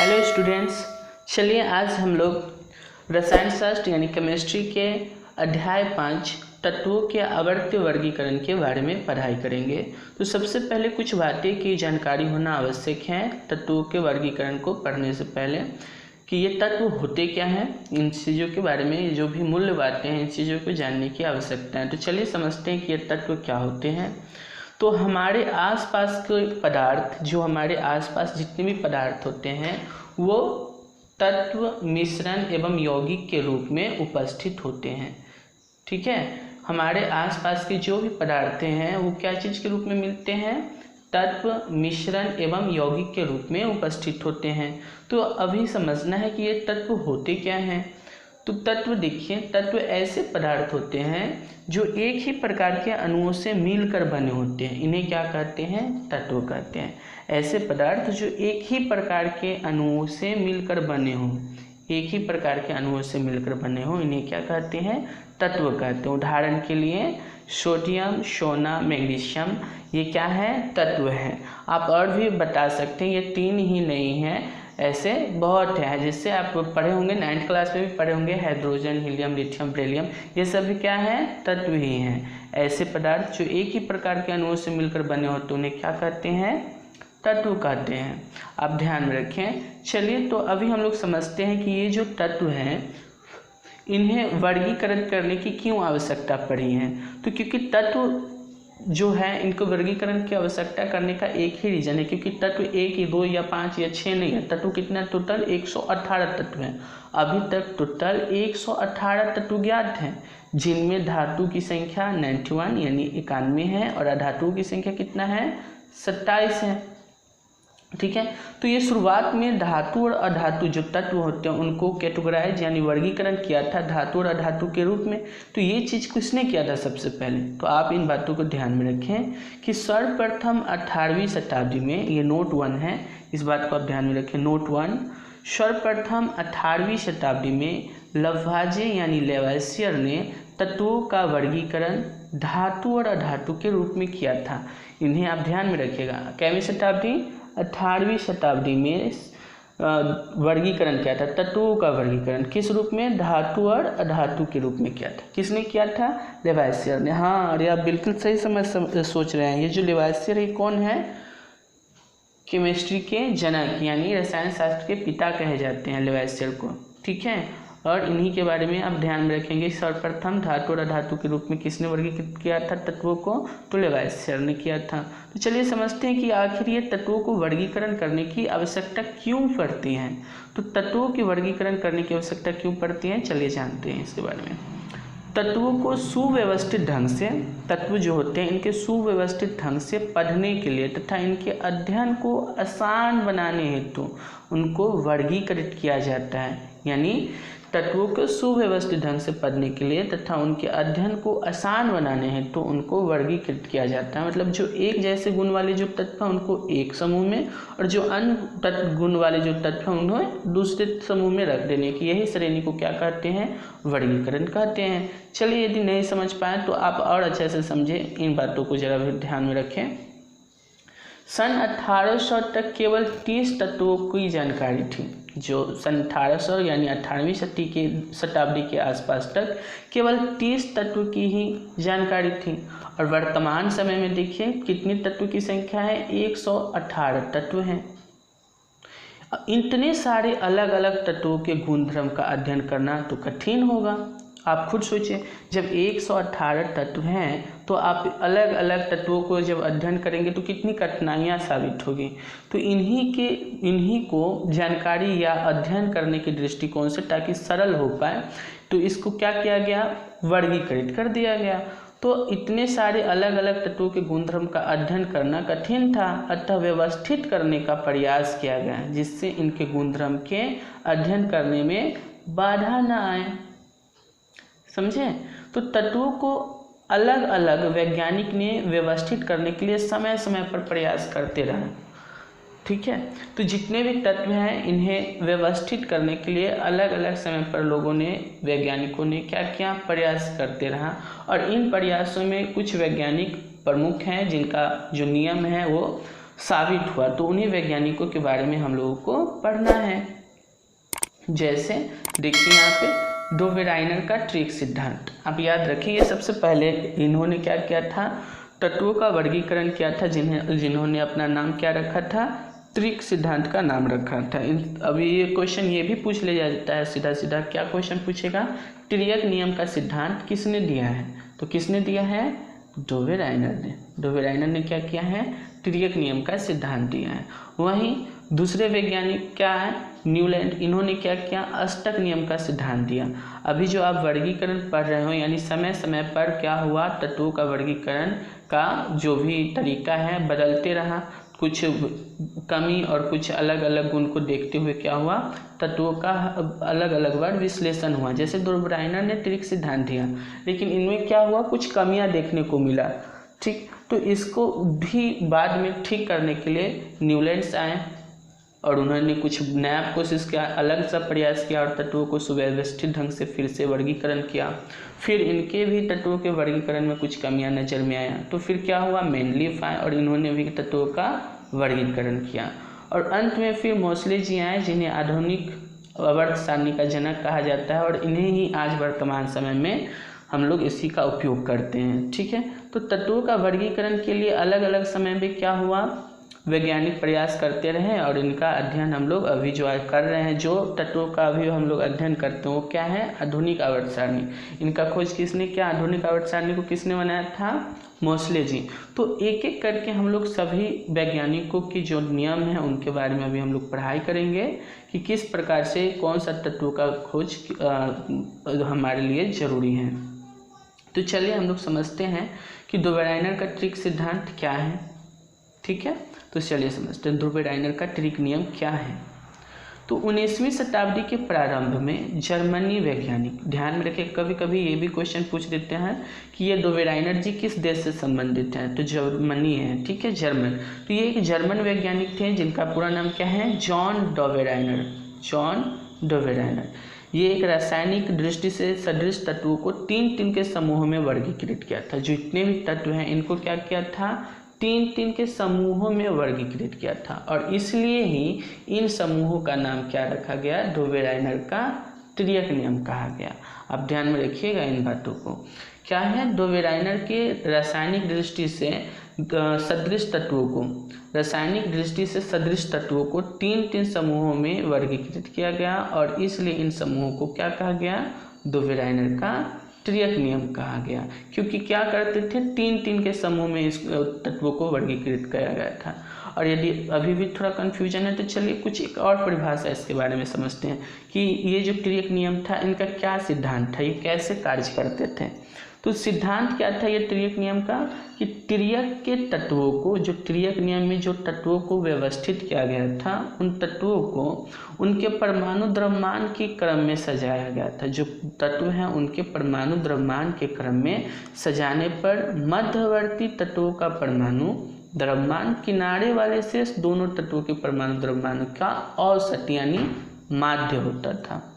Hello students, चलिए आज हम लोग रसायन शास्त्र यानी केमिस्ट्री के अध्याय 5 तत्वों के आवर्त वर्गीकरण के बारे में पढ़ाई करेंगे। तो सबसे पहले कुछ बातें की जानकारी होना आवश्यक है तत्वों के वर्गीकरण को पढ़ने से पहले, कि ये तत्व होते क्या हैं। इन चीज़ों के बारे में जो भी मूल्य बातें हैं इन चीज़ों को जानने की आवश्यकता है। तो चलिए समझते हैं कि ये तत्व क्या होते हैं। तो हमारे आसपास के पदार्थ, जो हमारे आसपास जितने भी पदार्थ होते हैं वो तत्व, मिश्रण एवं यौगिक के रूप में उपस्थित होते हैं। ठीक है, हमारे आसपास के जो भी पदार्थ हैं वो क्या चीज़ के रूप में मिलते हैं? तत्व, मिश्रण एवं यौगिक के रूप में उपस्थित होते हैं। तो अभी समझना है कि ये तत्व होते क्या हैं। तो तत्व देखिए, तत्व ऐसे पदार्थ होते हैं जो एक ही प्रकार के अणुओं से मिलकर बने होते हैं। इन्हें क्या कहते हैं? तत्व कहते हैं। ऐसे पदार्थ जो एक ही प्रकार के अणुओं से मिलकर बने हों, एक ही प्रकार के अणुओं से मिलकर बने हों, इन्हें क्या कहते हैं? तत्व कहते हैं। उदाहरण के लिए सोडियम, सोना, मैग्नीशियम, ये क्या है? तत्व है। आप और भी बता सकते हैं, ये तीन ही नहीं हैं, ऐसे बहुत है जिससे आप पढ़े होंगे, 9th क्लास में भी पढ़े होंगे। हाइड्रोजन, हीलियम, लिथियम, बेरिलियम, ये सभी क्या है? तत्व ही हैं। ऐसे पदार्थ जो एक ही प्रकार के अणुओं से मिलकर बने होते हैं उन्हें क्या कहते हैं? तत्व कहते हैं। आप ध्यान में रखें। चलिए, तो अभी हम लोग समझते हैं कि ये जो तत्व हैं इन्हें वर्गीकरण करने की क्यों आवश्यकता पड़ी है। तो क्योंकि तत्व जो है इनको वर्गीकरण की आवश्यकता करने का एक ही रीजन है, क्योंकि तत्व एक या दो या 5 या 6 नहीं है। तत्व कितना? टोटल 118 तत्व हैं। अभी तक टोटल 118 तत्व ज्ञात हैं, जिनमें धातु की संख्या 91 यानी 91 है और अधातुओं की संख्या कितना है? 27 है। ठीक है, तो ये शुरुआत में धातु और अधातु जो तत्व होते हैं उनको कैटेगराइज यानी वर्गीकरण किया था धातु और अधातु के रूप में। तो ये चीज़ किसने किया था सबसे पहले? तो आप इन बातों को ध्यान में रखें कि सर्वप्रथम 18वीं शताब्दी में, ये नोट 1 है, इस बात को आप ध्यान में रखें। नोट 1, सर्वप्रथम 18वीं शताब्दी में लवाइजे यानी लेवाइसियर ने तत्वों का वर्गीकरण धातु और अधातु के रूप में किया था। इन्हें आप ध्यान में रखिएगा। कैवीं शताब्दी? 18वीं शताब्दी में वर्गीकरण किया था, तत्वों का वर्गीकरण किस रूप में? धातु और अधातु के रूप में किया था। किसने किया था? लेवाइसियर ने। हाँ, अरे आप बिल्कुल सही सोच रहे हैं। ये जो लेवाइसियर है कौन है? केमिस्ट्री के जनक यानी रसायन शास्त्र के पिता कहे जाते हैं लेवाइसियर को। ठीक है, और इन्हीं के बारे में आप ध्यान में रखेंगे। सर्वप्रथम धातु और अधातु के रूप में किसने वर्गीकृत किया था तत्वों को? तो लेवाइसियर ने किया था। तो चलिए समझते हैं कि आखिर ये तत्वों को वर्गीकरण करने की आवश्यकता क्यों पड़ती है। तो तत्वों के वर्गीकरण करने की आवश्यकता क्यों पड़ती है, चलिए जानते हैं इसके बारे में। तत्वों को सुव्यवस्थित ढंग से, तत्व जो होते हैं इनके सुव्यवस्थित ढंग से पढ़ने के लिए तथा इनके अध्ययन को आसान बनाने हेतु उनको वर्गीकृत किया जाता है। यानी तत्वों को सुव्यवस्थित ढंग से पढ़ने के लिए तथा उनके अध्ययन को आसान बनाने हेतु उनको वर्गीकृत किया जाता है। मतलब जो एक जैसे गुण वाले जो तत्व हैं उनको एक समूह में, और जो अन्य गुण वाले जो तत्व हैं उन्हें दूसरे समूह में रख देने की, यही श्रेणी को क्या कहते हैं? वर्गीकरण कहते हैं। चलिए, यदि नहीं समझ पाए तो आप और अच्छे से समझें, इन बातों को जरा भी ध्यान में रखें। सन 1800 तक केवल 30 तत्वों की जानकारी थी। जो सन 1800 यानी 18वीं शताब्दी के आसपास तक केवल 30 तत्व की ही जानकारी थी, और वर्तमान समय में देखिए कितनी तत्व की संख्या है? 118 तत्व हैं। इतने सारे अलग अलग तत्वों के गुणधर्म का अध्ययन करना तो कठिन होगा। आप खुद सोचिए, जब 118 तत्व हैं तो आप अलग अलग तत्वों को जब अध्ययन करेंगे तो कितनी कठिनाइयाँ साबित होगी। तो इन्हीं को जानकारी या अध्ययन करने के दृष्टिकोण से, ताकि सरल हो पाए, तो इसको क्या किया गया? वर्गीकृत कर दिया गया। तो इतने सारे अलग अलग तत्वों के गुणधर्म का अध्ययन करना कठिन था, अतः व्यवस्थित करने का प्रयास किया गया जिससे इनके गुणधर्म के अध्ययन करने में बाधा न आए। समझे? तो तत्वों को अलग अलग वैज्ञानिक ने व्यवस्थित करने के लिए समय समय पर प्रयास करते रहे। ठीक है, तो जितने भी तत्व हैं इन्हें व्यवस्थित करने के लिए अलग अलग समय पर लोगों ने, वैज्ञानिकों ने क्या किया? प्रयास करते रहा। और इन प्रयासों में कुछ वैज्ञानिक प्रमुख हैं जिनका जो नियम है वो साबित हुआ, तो उन्हीं वैज्ञानिकों के बारे में हम लोगों को पढ़ना है। जैसे देखिए यहाँ पे डोवेराइनर का ट्रिक सिद्धांत, आप याद रखिए सबसे पहले इन्होंने क्या किया था, तत्वों का वर्गीकरण किया था, जिन्होंने अपना नाम क्या रखा था, त्रिक सिद्धांत का नाम रखा था। अभी ये क्वेश्चन ये भी पूछ ले जाता है सीधा सीधा, क्या क्वेश्चन पूछेगा, त्रियक नियम का सिद्धांत किसने दिया है, तो किसने दिया है, डोवेराइनर ने। डोवेराइनर ने क्या किया है, त्रियक नियम का सिद्धांत दिया है। वहीं दूसरे वैज्ञानिक क्या है, न्यूलैंड, इन्होंने क्या किया, अष्टक नियम का सिद्धांत दिया। अभी जो आप वर्गीकरण पढ़ रहे हो, यानी समय समय पर क्या हुआ, तत्वों का वर्गीकरण का जो भी तरीका है बदलते रहा, कुछ कमी और कुछ अलग अलग गुण को देखते हुए क्या हुआ, तत्वों का अलग अलग बार विश्लेषण हुआ। जैसे डोवेराइनर ने त्रिक सिद्धांत दिया, लेकिन इनमें क्या हुआ, कुछ कमियां देखने को मिला, ठीक। तो इसको भी बाद में ठीक करने के लिए न्यूलैंड्स आए और उन्होंने कुछ नया कोशिश किया, अलग सा प्रयास किया और तत्वों को सुव्यवस्थित ढंग से फिर से वर्गीकरण किया। फिर इनके भी तत्वों के वर्गीकरण में कुछ कमियां नज़र में आया, तो फिर क्या हुआ, मेंडलीफ आए और इन्होंने भी तत्वों का वर्गीकरण किया। और अंत में फिर मोसले जी आए, जिन्हें आधुनिक आवर्त सारणी का जनक कहा जाता है, और इन्हें ही आज वर्तमान समय में हम लोग इसी का उपयोग करते हैं, ठीक है। तो तत्वों का वर्गीकरण के लिए अलग अलग समय में क्या हुआ, वैज्ञानिक प्रयास करते रहे, और इनका अध्ययन हम लोग अभी जो कर रहे हैं, जो तत्वों का अभी हम लोग अध्ययन करते हैं वो क्या है, आधुनिक आवर्त सारणी। इनका खोज किसने किया, आधुनिक आवर्त सारणी को किसने बनाया था, मोसले जी। तो एक एक करके हम लोग सभी वैज्ञानिकों की जो नियम है उनके बारे में अभी हम लोग पढ़ाई करेंगे कि किस प्रकार से कौन सा तत्वों का खोज हमारे लिए ज़रूरी है। तो चलिए हम लोग समझते हैं कि डोवेराइनर का त्रिक सिद्धांत क्या है, ठीक है। तो चलिए समझते हैं डोवेराइनर का त्रिक नियम क्या है। तो 19वीं शताब्दी के प्रारंभ में जर्मनी वैज्ञानिक, ध्यान में रखें, कभी कभी ये भी क्वेश्चन पूछ देते हैं कि ये डोवेराइनर जी किस देश से संबंधित हैं, तो जर्मनी है, ठीक है, जर्मन। तो ये एक जर्मन वैज्ञानिक थे जिनका पूरा नाम क्या है, जॉन डोवेराइनर। जॉन डोवेराइनर ये एक रासायनिक दृष्टि से सदृश तत्वों को तीन तीन के समूहों में वर्गीकृत किया था। जो इतने भी तत्व हैं इनको क्या किया था, तीन तीन के समूहों में वर्गीकृत किया था, और इसलिए ही इन समूहों का नाम क्या रखा गया, डोवेराइनर का त्रियक नियम कहा गया। आप ध्यान में रखिएगा इन बातों को। क्या है, डोवेराइनर के रासायनिक दृष्टि से सदृश तत्वों को, रासायनिक दृष्टि से सदृश तत्वों को तीन तीन समूहों में वर्गीकृत किया गया, और इसलिए इन समूहों को क्या कहा गया, डोवेराइनर का त्रियक नियम कहा गया। क्योंकि क्या करते थे, तीन तीन के समूह में इस तत्वों को वर्गीकृत किया गया था। और यदि अभी भी थोड़ा कन्फ्यूजन है तो चलिए कुछ एक और परिभाषा इसके बारे में समझते हैं कि ये जो त्रियक नियम था इनका क्या सिद्धांत था, ये कैसे कार्य करते थे। तो सिद्धांत क्या था ये त्रियक नियम का, कि त्रियक के तत्वों को, जो त्रियक नियम में जो तत्वों को व्यवस्थित किया गया था, उन तत्वों को उनके परमाणु द्रव्यमान के क्रम में सजाया गया था। जो तत्व हैं उनके परमाणु द्रव्यमान के क्रम में सजाने पर मध्यवर्ती तत्वों का परमाणु द्रव्यमान किनारे वाले शेष दोनों तत्वों के परमाणु द्रव्यमान का औसत यानी माध्य होता था।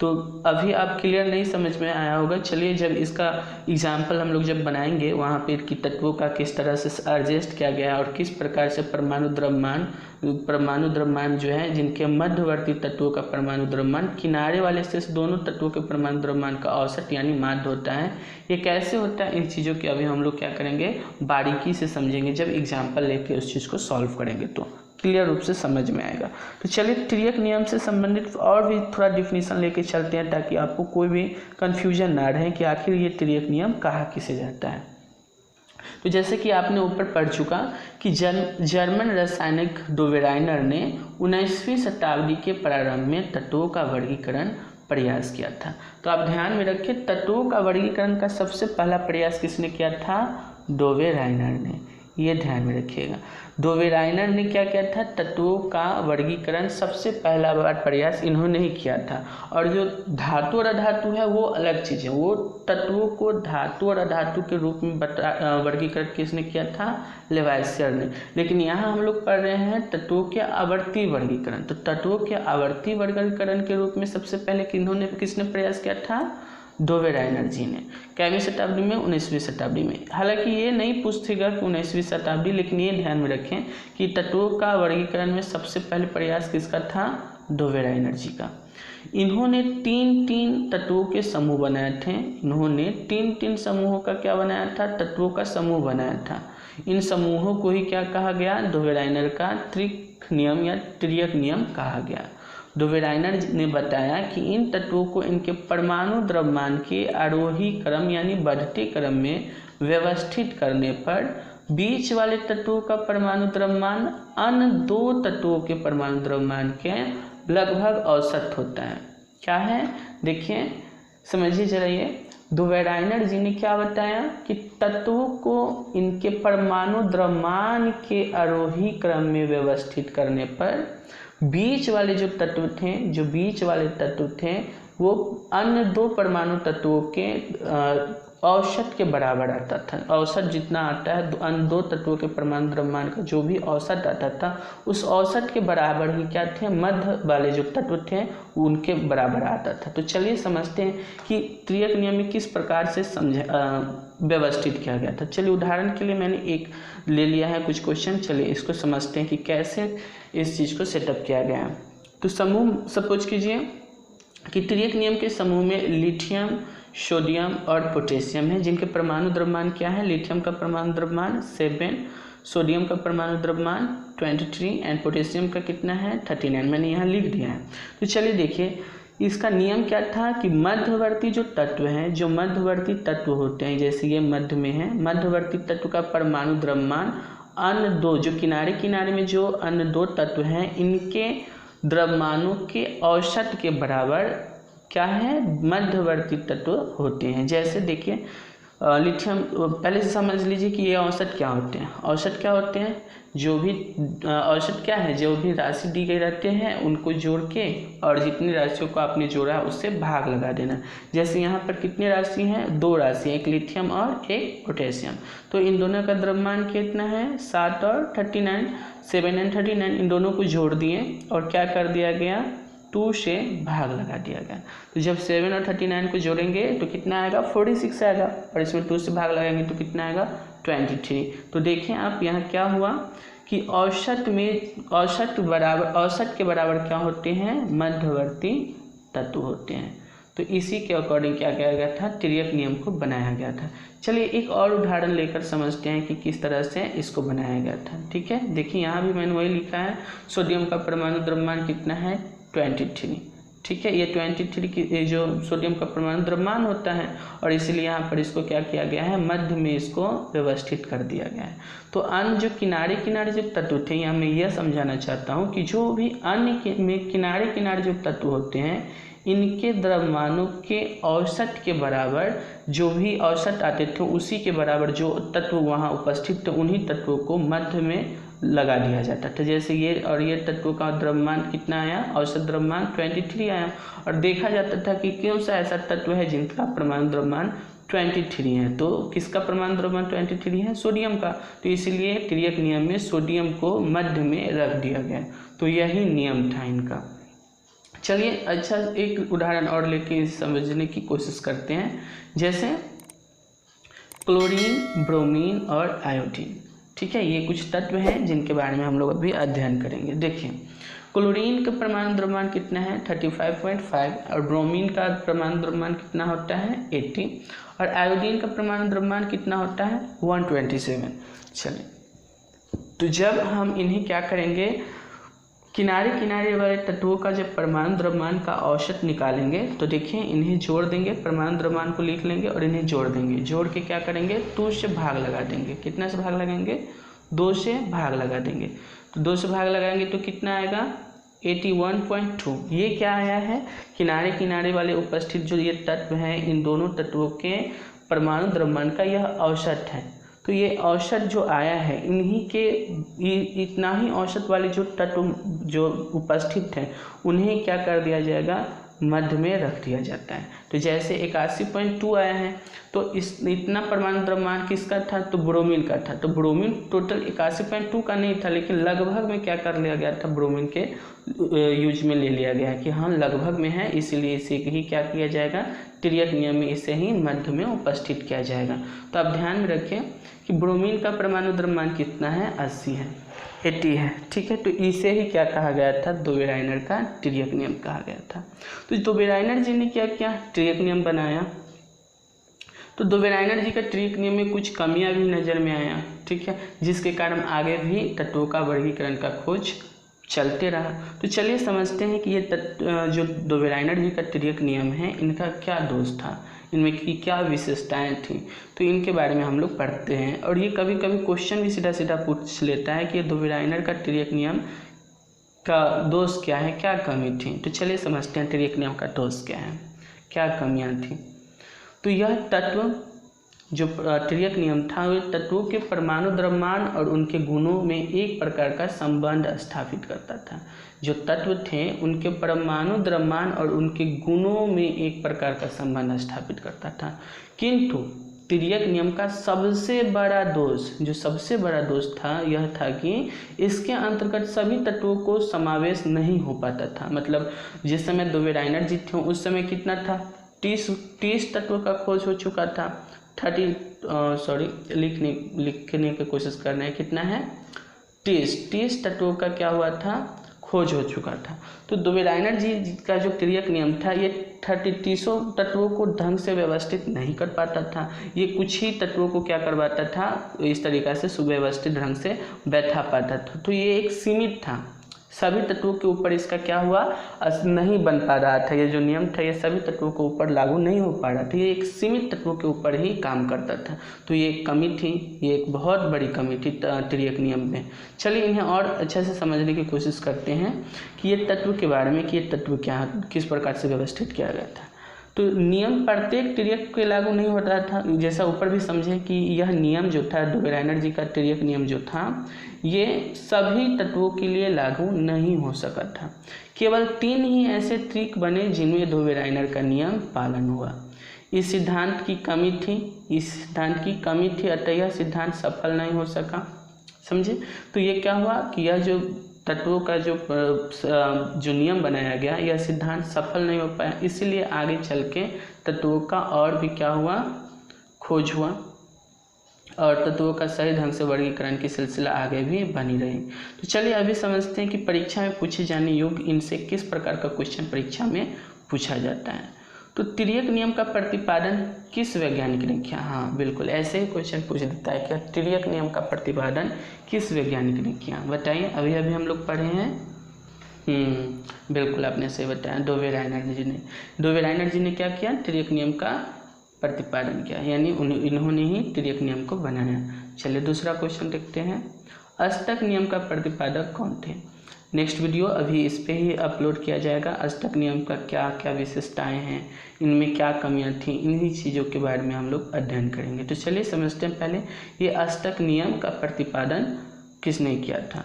तो अभी आप क्लियर नहीं समझ में आया होगा। चलिए जब इसका एग्जाम्पल हम लोग जब बनाएंगे वहाँ पे कि तत्वों का किस तरह से एडजस्ट किया गया और किस प्रकार से परमाणु द्रव्यमान जो है जिनके मध्यवर्ती तत्वों का परमाणु द्रव्यमान किनारे वाले शेष दोनों तत्वों के परमाणु द्रव्यमान का औसत यानी माध्य होता है, ये कैसे होता है, इन चीज़ों की अभी हम लोग क्या करेंगे, बारीकी से समझेंगे। जब एग्जाम्पल लेके उस चीज़ को सॉल्व करेंगे तो क्लियर रूप से समझ में आएगा। तो चलिए त्रियक नियम से संबंधित और भी थोड़ा डिफिनीशन लेके चलते हैं ताकि आपको कोई भी कन्फ्यूजन ना रहे कि आखिर ये त्रियक नियम कहा किसे जाता है। तो जैसे कि आपने ऊपर पढ़ चुका कि जर्मन रासायनिक डोवेराइनर ने 19वीं शताब्दी के प्रारंभ में तत्वों का वर्गीकरण प्रयास किया था। तो आप ध्यान में रखिए, तत्वों का वर्गीकरण का सबसे पहला प्रयास किसने किया था, डोवेराइनर ने, ये ध्यान में रखिएगा। डोवेराइनर ने क्या किया था, तत्वों का वर्गीकरण सबसे पहला बार प्रयास इन्होंने ही किया था। और जो धातु और अधातु है वो अलग चीज़ है, वो तत्वों को धातु और अधातु के रूप में वर्गीकरण किसने किया था, लेवाइसियर ने। लेकिन यहाँ हम लोग पढ़ रहे हैं तत्वों के आवर्ती वर्गीकरण। तो तत्वों के आवर्ती वर्गीकरण के रूप में सबसे पहले किसने प्रयास किया था, डोवे राइनर जी ने। कैवीं शताब्दी में? 19वीं शताब्दी में। हालांकि ये नहीं पूछेगा कि 19वीं शताब्दी, लेकिन ये ध्यान में रखें कि तत्वों का वर्गीकरण में सबसे पहले प्रयास किसका था? डोवे राइनर जी का। इन्होंने 3 तत्वों के समूह बनाए थे। इन्होंने 3 समूहों का क्या बनाया था? तत्वों का समूह बनाया था। इन समूहों को ही क्या कहा गया? डोवे राइनर का त्रिक नियम या त्रियक नियम कहा गया। डोवे राइनर ने बताया कि इन तत्वों को इनके परमाणु द्रव्यमान के आरोही क्रम यानी बढ़ते क्रम में व्यवस्थित करने पर बीच वाले तत्वों का परमाणु द्रव्यमान अन्य 2 तत्वों के परमाणु द्रव्यमान के लगभग औसत होता है। क्या है? देखिए, समझिए जरा ये। डोवे राइनर जी ने क्या बताया कि तत्वों को इनके परमाणु द्रव्यमान के आरोही क्रम में व्यवस्थित करने पर बीच वाले जो बीच वाले तत्व थे वो अन्य 2 परमाणु तत्वों के औसत के बराबर आता था। औसत जितना आता है अन्य 2 तत्वों के परमाणु द्रव्यमान का जो भी औसत आता था उस औसत के बराबर ही क्या थे? मध्य वाले जो तत्व थे उनके बराबर आता था। तो चलिए समझते हैं कि त्रियक नियम में किस प्रकार से व्यवस्थित किया गया था। चलिए उदाहरण के लिए मैंने एक ले लिया है कुछ क्वेश्चन, चलिए इसको समझते हैं कि कैसे इस चीज़ को सेटअप किया गया है। तो समूह सपोज कीजिए कि त्रियक नियम के समूह में लिथियम, सोडियम और पोटेशियम है, जिनके परमाणु द्रव्यमान क्या है? लिथियम का परमाणु द्रव्यमान 7, सोडियम का परमाणु द्रव्यमान 23 एंड पोटेशियम का कितना है? 39। मैंने यहाँ लिख दिया है। तो चलिए देखिए, इसका नियम क्या था कि मध्यवर्ती जो तत्व हैं, जो मध्यवर्ती तत्व होते हैं, जैसे ये मध्य में है, मध्यवर्ती तत्व का परमाणु द्रव्यमान अन्य 2 जो किनारे किनारे में जो अन्य 2 तत्व हैं इनके द्रव्यमानों के औसत के बराबर क्या है? मध्यवर्ती तत्व होते हैं। जैसे देखिए लिथियम, पहले से समझ लीजिए कि ये औसत क्या होते हैं। औसत क्या होते हैं? जो भी औसत क्या है? जो भी राशि दी गई रहते हैं उनको जोड़ के और जितनी राशियों को आपने जोड़ा है उससे भाग लगा देना। जैसे यहाँ पर कितनी राशि हैं? 2 राशि, एक लिथियम और एक पोटेशियम। तो इन दोनों का द्रव्यमान कितना है? 7 और 39, 7 एंड 39, इन दोनों को जोड़ दिए और क्या कर दिया गया? 2 से भाग लगा दिया गया। तो जब 7 और 39 को जोड़ेंगे तो कितना आएगा? 46 आएगा, और इसमें 2 से भाग लगाएंगे तो कितना आएगा? 23। तो देखें आप यहाँ क्या हुआ कि औसत के बराबर क्या होते हैं? मध्यवर्ती तत्व होते हैं। तो इसी के अकॉर्डिंग क्या किया गया था? त्रियक नियम को बनाया गया था। चलिए एक और उदाहरण लेकर समझते हैं कि किस तरह से इसको बनाया गया था। ठीक है, देखिए यहाँ भी मैंने वही लिखा है। सोडियम का परमाणु द्रव्यमान कितना है? 23। ठीक है, ये 23 की जो सोडियम का परमाणु द्रव्यमान होता है और इसलिए यहाँ पर इसको क्या किया गया है? मध्य में इसको व्यवस्थित कर दिया गया है। तो अन्य जो किनारे किनारे जो तत्व थे, यहाँ मैं यह समझाना चाहता हूँ कि जो भी अन्य में किनारे किनारे जो तत्व होते हैं इनके द्रव्यमानों के औसत के बराबर जो भी औसत आते थे उसी के बराबर जो तत्व वहाँ उपस्थित थे उन्हीं तत्वों को मध्य में लगा दिया जाता था। जैसे ये और ये तत्वों का द्रव्यमान कितना आया? औसत द्रव्यमान 23 आया। और देखा जाता था कि कौन सा ऐसा तत्व है जिनका परमाणु द्रव्यमान 23 है। तो किसका परमाणु द्रव्यमान 23 है? सोडियम का। तो इसलिए त्रियक नियम में सोडियम को मध्य में रख दिया गया। तो यही नियम था इनका। चलिए अच्छा एक उदाहरण और लेके समझने की कोशिश करते हैं। जैसे क्लोरीन, ब्रोमीन और आयोडीन। ठीक है, ये कुछ तत्व हैं जिनके बारे में हम लोग अभी अध्ययन करेंगे। देखिए क्लोरीन का परमाणु द्रव्यमान कितना है? 35.5 और ब्रोमीन का परमाणु द्रव्यमान कितना होता है? 80 और आयोडीन का परमाणु द्रव्यमान कितना होता है? 127। चलिए तो जब हम इन्हें क्या करेंगे, किनारे किनारे वाले तत्वों का जब परमाणु द्रव्यमान का औसत निकालेंगे तो देखिए इन्हें जोड़ देंगे, परमाणु द्रव्यमान को लिख लेंगे और इन्हें जोड़ देंगे। जोड़ के क्या करेंगे? 2 से भाग लगा देंगे। कितना से भाग लगाएंगे? 2 से भाग लगा देंगे। तो 2 से भाग लगाएंगे तो कितना आएगा? 81.2। ये क्या आया है? किनारे किनारे वाले उपस्थित जो ये तत्व हैं इन दोनों तत्वों के परमाणु द्रव्यमान का यह औसत है। तो ये औसत जो आया है इन्हीं के इतना ही औसत वाले जो तत्व जो उपस्थित हैं उन्हें क्या कर दिया जाएगा? मध्य में रख दिया जाता है। तो जैसे 81.2 आया है तो इतना परमाणु द्रव्यमान किसका था, तो ब्रोमीन का था। तो ब्रोमीन टोटल 81.2 का नहीं था, लेकिन लगभग में क्या कर लिया गया था, ब्रोमीन के यूज में ले लिया गया है कि हाँ लगभग में है, इसीलिए इसे ही क्या किया जाएगा, तिर्यक नियम में इसे ही मध्य में उपस्थित किया जाएगा। तो आप ध्यान में रखें कि ब्रोमीन का परमाणु द्रव्यमान कितना है, 80 है, 80 है, ठीक है। तो इसे ही क्या कहा गया था, दोबेराइनर का तिर्यक नियम कहा गया था। तो दोबेराइनर जी ने क्या किया, तिर्यक नियम बनाया। तो दोबेराइनर जी का तिर्यक नियम में कुछ कमियां भी नज़र में आया, ठीक है, जिसके कारण आगे भी तत्वों का वर्गीकरण का खोज चलते रहा। तो चलिए समझते हैं कि ये जो दोबेराइनर जी का तिर्यक नियम है इनका क्या दोष था, इनमें की क्या विशेषताएं थी, तो इनके बारे में हम लोग पढ़ते हैं। और ये कभी कभी क्वेश्चन भी सीधा सीधा पूछ लेता है कि दोबेराइनर का तिर्यक नियम का दोष क्या है, क्या कमी थी। तो चलिए समझते हैं तिर्यक नियम का दोष क्या है, क्या कमियां थी। तो यह तत्व जो तिर्यक नियम था वह तत्वों के परमाणु द्रव्यमान और उनके गुणों में एक प्रकार का संबंध स्थापित करता था। जो तत्व थे उनके परमाणु द्रव्यमान और उनके गुणों में एक प्रकार का संबंध स्थापित करता था। किंतु तिर्यक नियम का सबसे बड़ा दोष, जो सबसे बड़ा दोष था, यह था कि इसके अंतर्गत सभी तत्वों को समावेश नहीं हो पाता था। मतलब जिस समय दोबेराइनर जी थे उस समय कितना था, 30 तत्वों का खोज हो चुका था। लिखने की कोशिश कर रहे हैं, कितना है, 30 तत्वों का क्या हुआ था, खोज हो चुका था। तो दोबेराइनर जी का जो तिर्यक नियम था ये 30 तत्वों को ढंग से व्यवस्थित नहीं कर पाता था। ये कुछ ही तत्वों को क्या करवाता था, इस तरीक़ा से सुव्यवस्थित ढंग से बैठा पाता था। तो ये एक सीमित था, सभी तत्वों के ऊपर इसका क्या हुआ, नहीं बन पा रहा था। ये जो नियम था ये सभी तत्वों के ऊपर लागू नहीं हो पा रहा था, ये एक सीमित तत्वों के ऊपर ही काम करता था। तो ये एक कमी थी, ये एक बहुत बड़ी कमी थी तिर्यक नियम में। चलिए इन्हें और अच्छे से समझने की कोशिश करते हैं कि ये तत्व के बारे में, कि ये तत्व क्या, किस प्रकार से व्यवस्थित किया गया था। तो नियम प्रत्येक तिर्यक के लागू नहीं होता था, जैसा ऊपर भी समझे कि यह नियम जो था दोबेराइनर जी का तिर्यक नियम जो था ये सभी तत्वों के लिए लागू नहीं हो सका था। केवल 3 ही ऐसे त्रिक बने जिनमें दोबेराइनर का नियम पालन हुआ। इस सिद्धांत की कमी थी, अतः यह सिद्धांत सफल नहीं हो सका। समझे, तो ये क्या हुआ कि यह जो तत्वों का जो नियम बनाया गया यह सिद्धांत सफल नहीं हो पाया, इसीलिए आगे चल के तत्वों का और भी क्या हुआ, खोज हुआ, और तत्वों का सही ढंग से वर्गीकरण की सिलसिला आगे भी बनी रही। तो चलिए अभी समझते हैं कि परीक्षा में पूछे जाने योग्य इनसे किस प्रकार का क्वेश्चन परीक्षा में पूछा जाता है। तो तिर्यक नियम का प्रतिपादन किस वैज्ञानिक ने किया, हाँ बिल्कुल ऐसे ही क्वेश्चन पूछ देता है कि तिर्यक नियम का प्रतिपादन किस वैज्ञानिक ने किया, बताइए। अभी हम लोग पढ़े हैं, बिल्कुल आपने सही बताया, दोबेराइनर जी ने। दोबेराइनर जी ने क्या किया, तिर्यक नियम का प्रतिपादन किया, यानी इन्होंने ही तिर्यक नियम को बनाया। चलिए दूसरा क्वेश्चन देखते हैं, अष्टक नियम का प्रतिपादक कौन थे। नेक्स्ट वीडियो अभी इस पे ही अपलोड किया जाएगा। अष्टक नियम का क्या क्या विशेषताएं हैं, इनमें क्या कमियां थी, इन्हीं चीज़ों के बारे में हम लोग अध्ययन करेंगे। तो चलिए समझते हैं पहले ये अष्टक नियम का प्रतिपादन किसने किया था,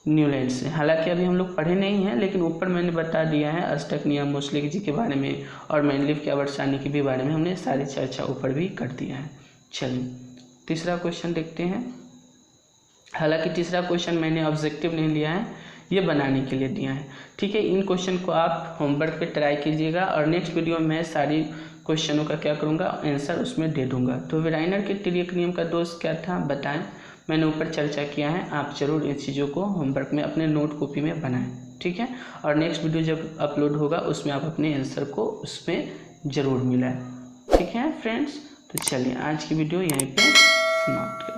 न्यूलैंड से। हालांकि अभी हम लोग पढ़े नहीं हैं, लेकिन ऊपर मैंने बता दिया है अष्टक नियम, मोसलेक जी के बारे में और मेंडलीव की आवर्तसारणी के भी बारे में हमने सारी चर्चा ऊपर भी कर दिया है। चलिए तीसरा क्वेश्चन देखते हैं। हालांकि तीसरा क्वेश्चन मैंने ऑब्जेक्टिव नहीं लिया है, ये बनाने के लिए दिया है, ठीक है। इन क्वेश्चन को आप होमवर्क पे ट्राई कीजिएगा और नेक्स्ट वीडियो में सारी क्वेश्चनों का क्या करूँगा, आंसर उसमें दे दूँगा। तो दोबेराइनर के तिर्यक नियम का दोष क्या था बताएं, मैंने ऊपर चर्चा किया है, आप जरूर इन चीज़ों को होमवर्क में अपने नोट कॉपी में बनाएं, ठीक है। और नेक्स्ट वीडियो जब अपलोड होगा उसमें आप अपने आंसर को उसमें ज़रूर मिलाएं, ठीक है फ्रेंड्स। तो चलिए आज की वीडियो यहीं पे समाप्त करें।